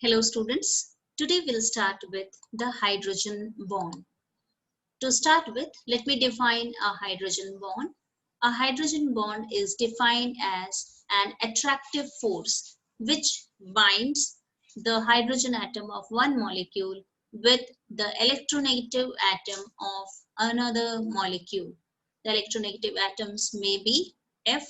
Hello students, today we'll start with the hydrogen bond. To start with, let me define a hydrogen bond. A hydrogen bond is defined as an attractive force which binds the hydrogen atom of one molecule with the electronegative atom of another molecule. The electronegative atoms may be F,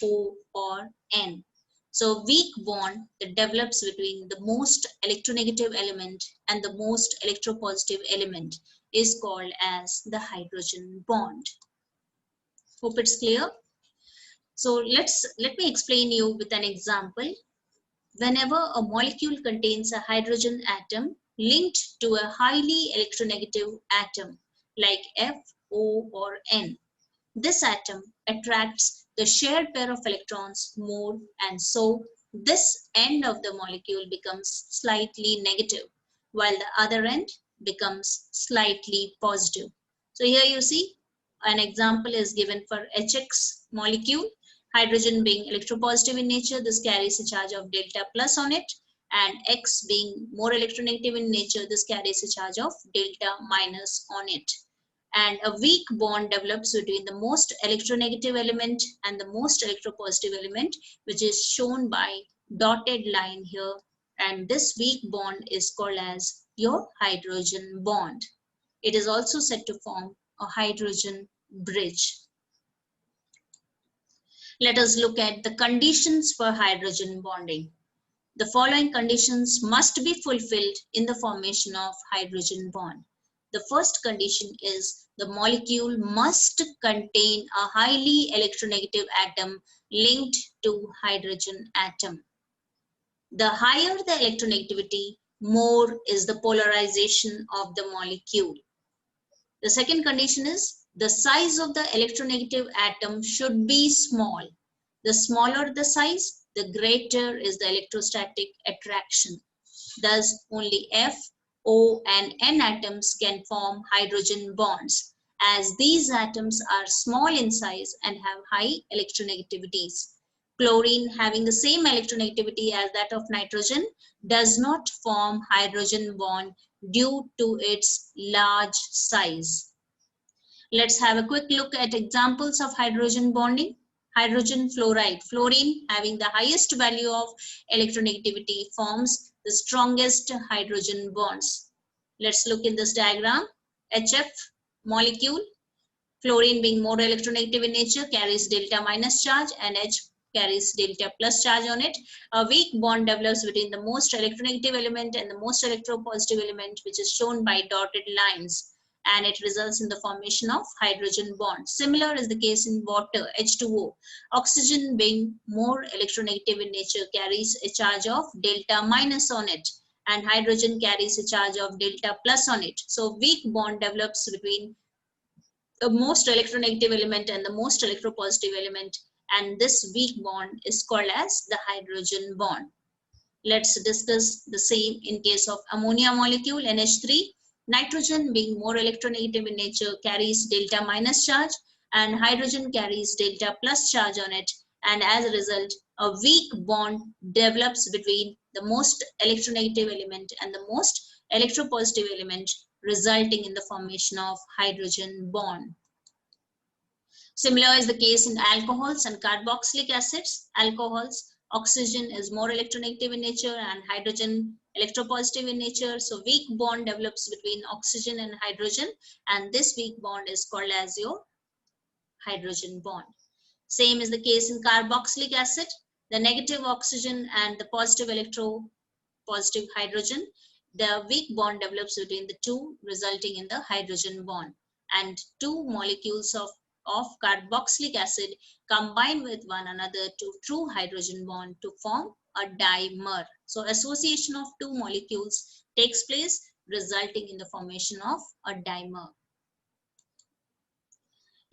O or N. So weak bond that develops between the most electronegative element and the most electropositive element is called as the hydrogen bond. Hope it's clear. So let me explain you with an example. Whenever a molecule contains a hydrogen atom linked to a highly electronegative atom like F, O or N, this atom attracts the shared pair of electrons more, and so this end of the molecule becomes slightly negative while the other end becomes slightly positive. So here you see an example is given for HX molecule. Hydrogen being electropositive in nature, this carries a charge of delta plus on it, and X being more electronegative in nature, this carries a charge of delta minus on it. And a weak bond develops between the most electronegative element and the most electropositive element, which is shown by dotted line here, and this weak bond is called as your hydrogen bond. It is also said to form a hydrogen bridge. Let us look at the conditions for hydrogen bonding. The following conditions must be fulfilled in the formation of hydrogen bond. The first condition is the molecule must contain a highly electronegative atom linked to hydrogen atom. The higher the electronegativity, more is the polarization of the molecule. The second condition is the size of the electronegative atom should be small. The smaller the size, the greater is the electrostatic attraction. Thus, only F, O and N atoms can form hydrogen bonds, as these atoms are small in size and have high electronegativities. Chlorine, having the same electronegativity as that of nitrogen, does not form hydrogen bond due to its large size. Let's have a quick look at examples of hydrogen bonding. Hydrogen fluoride. Fluorine, having the highest value of electronegativity, forms the strongest hydrogen bonds. Let's look in this diagram. HF molecule, fluorine being more electronegative in nature, carries delta minus charge, and H carries delta plus charge on it. A weak bond develops between the most electronegative element and the most electropositive element, which is shown by dotted lines, and it results in the formation of hydrogen bond. Similar is the case in water, H2O. Oxygen being more electronegative in nature carries a charge of delta minus on it, and hydrogen carries a charge of delta plus on it. So weak bond develops between the most electronegative element and the most electropositive element, and this weak bond is called as the hydrogen bond. Let's discuss the same in case of ammonia molecule, NH3. Nitrogen being more electronegative in nature carries delta minus charge, and hydrogen carries delta plus charge on it, and as a result a weak bond develops between the most electronegative element and the most electropositive element, resulting in the formation of hydrogen bond. Similar is the case in alcohols and carboxylic acids. Alcohols, oxygen is more electronegative in nature and hydrogen electropositive in nature. So weak bond develops between oxygen and hydrogen, and this weak bond is called as your hydrogen bond. Same is the case in carboxylic acid. The negative oxygen and the positive electropositive hydrogen, the weak bond develops between the two, resulting in the hydrogen bond. And two molecules of carboxylic acid combine with one another to true hydrogen bond to form a dimer. So association of two molecules takes place, resulting in the formation of a dimer.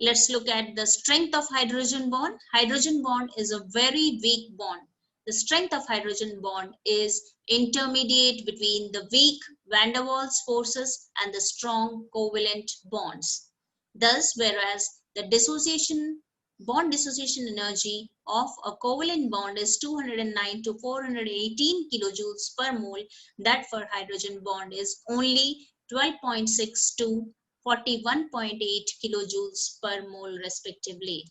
Let's look at the strength of hydrogen bond. Hydrogen bond is a very weak bond. The strength of hydrogen bond is intermediate between the weak van der Waals forces and the strong covalent bonds. Thus, whereas the dissociation bond dissociation energy of a covalent bond is 209 to 418 kilojoules per mole. That for hydrogen bond is only 12.6 to 41.8 kilojoules per mole respectively.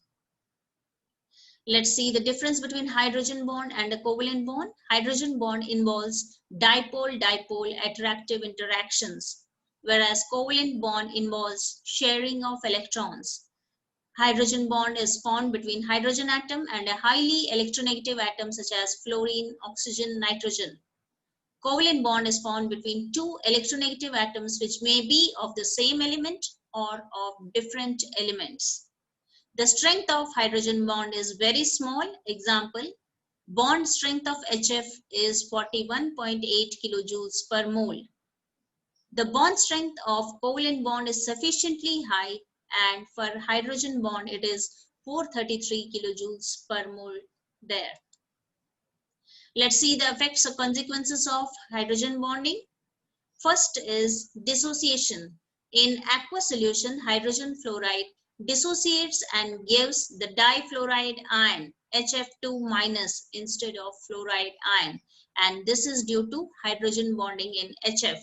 Let's see the difference between hydrogen bond and a covalent bond. Hydrogen bond involves dipole-dipole attractive interactions, whereas covalent bond involves sharing of electrons. Hydrogen bond is formed between hydrogen atom and a highly electronegative atom such as fluorine, oxygen, nitrogen. Covalent bond is formed between two electronegative atoms which may be of the same element or of different elements. The strength of hydrogen bond is very small. Example, bond strength of HF is 41.8 kilojoules per mole. The bond strength of covalent bond is sufficiently high, and for hydrogen bond it is 433 kilojoules per mole there. Let's see the effects or consequences of hydrogen bonding. First is dissociation. In aqueous solution, hydrogen fluoride dissociates and gives the difluoride ion HF2- instead of fluoride ion, and this is due to hydrogen bonding in HF.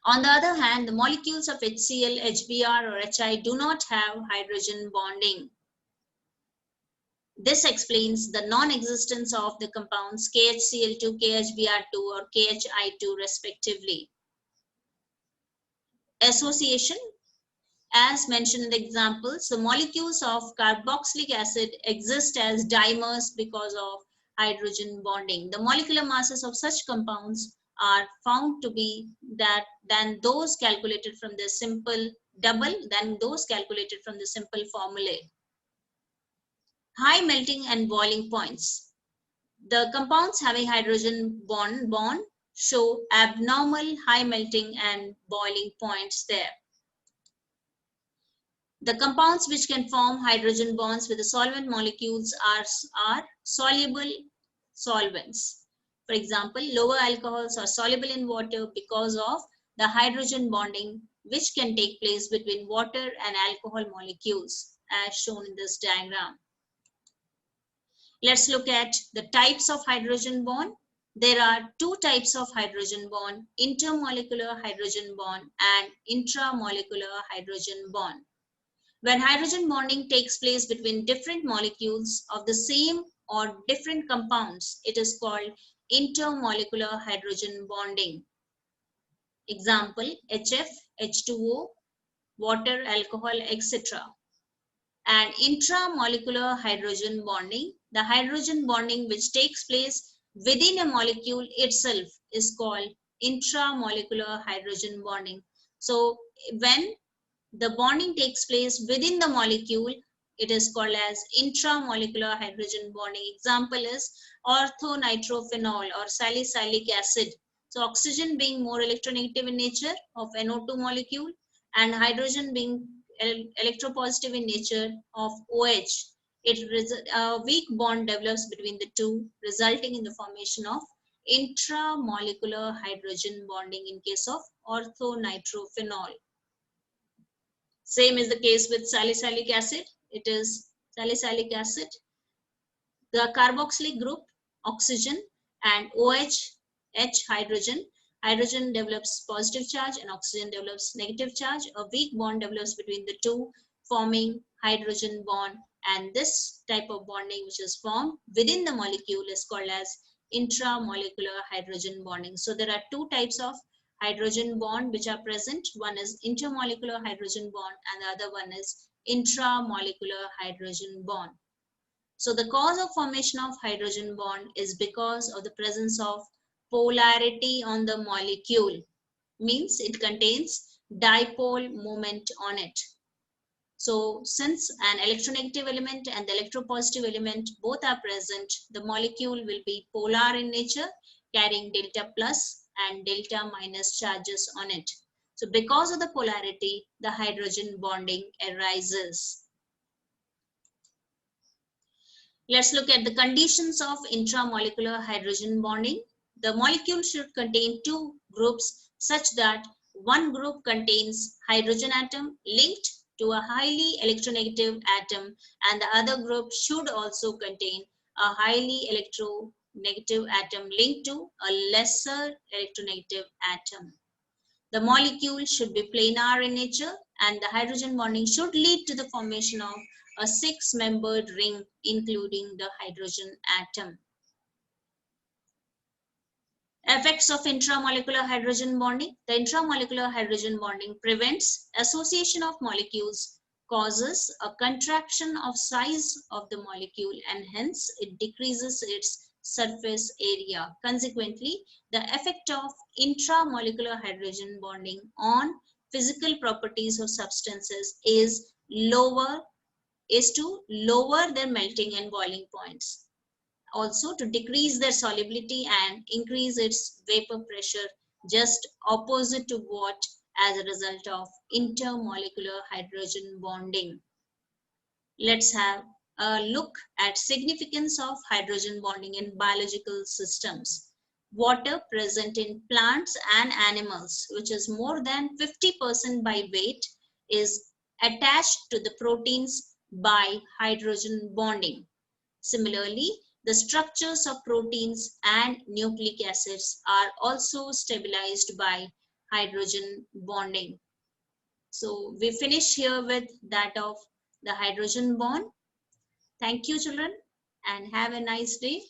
On the other hand, the molecules of HCl, HBr or HI do not have hydrogen bonding. This explains the non-existence of the compounds KHCl2, KHBr2 or KHI2 respectively. Association, as mentioned in the examples, the molecules of carboxylic acid exist as dimers because of hydrogen bonding. The molecular masses of such compounds are found to be than those calculated from the simple formulae. High melting and boiling points. The compounds having hydrogen bond show abnormal high melting and boiling points there. The compounds which can form hydrogen bonds with the solvent molecules are soluble solvents. For example, lower alcohols are soluble in water because of the hydrogen bonding which can take place between water and alcohol molecules as shown in this diagram. Let's look at the types of hydrogen bond. There are two types of hydrogen bond, intermolecular hydrogen bond and intramolecular hydrogen bond. When hydrogen bonding takes place between different molecules of the same or different compounds, it is called intermolecular hydrogen bonding. Example, HF, H2O, water, alcohol, etc. And intramolecular hydrogen bonding, the hydrogen bonding which takes place within a molecule itself is called intramolecular hydrogen bonding. So when the bonding takes place within the molecule, it is called as intramolecular hydrogen bonding. Example is orthonitrophenol or salicylic acid. So oxygen being more electronegative in nature of NO2 molecule and hydrogen being electropositive in nature of OH. A weak bond develops between the two, resulting in the formation of intramolecular hydrogen bonding in case of orthonitrophenol. Same is the case with salicylic acid. It is salicylic acid. The carboxylic group, oxygen, and OH, H hydrogen. Hydrogen develops positive charge and oxygen develops negative charge. A weak bond develops between the two, forming hydrogen bond. And this type of bonding which is formed within the molecule is called as intramolecular hydrogen bonding. So there are two types of hydrogen bond which are present. One is intermolecular hydrogen bond and the other one is intramolecular hydrogen bond. So the cause of formation of hydrogen bond is because of the presence of polarity on the molecule, means it contains dipole moment on it. So since an electronegative element and the electropositive element both are present, the molecule will be polar in nature, carrying delta plus and delta minus charges on it. So because of the polarity, the hydrogen bonding arises. Let's look at the conditions of intramolecular hydrogen bonding. The molecule should contain two groups such that one group contains hydrogen atom linked to a highly electronegative atom, and the other group should also contain a highly electronegative atom linked to a lesser electronegative atom. The molecule should be planar in nature, and the hydrogen bonding should lead to the formation of a six-membered ring, including the hydrogen atom. Effects of intramolecular hydrogen bonding. The intramolecular hydrogen bonding prevents association of molecules, causes a contraction of size of the molecule, and hence it decreases its surface area. Consequently, the effect of intramolecular hydrogen bonding on physical properties of substances is to lower their melting and boiling points, also to decrease their solubility and increase its vapor pressure, just opposite to what as a result of intermolecular hydrogen bonding. Let's have a look at significance of hydrogen bonding in biological systems. Water present in plants and animals, which is more than 50% by weight, is attached to the proteins by hydrogen bonding. Similarly, the structures of proteins and nucleic acids are also stabilized by hydrogen bonding. So we finish here with that of the hydrogen bond. Thank you, children, and have a nice day.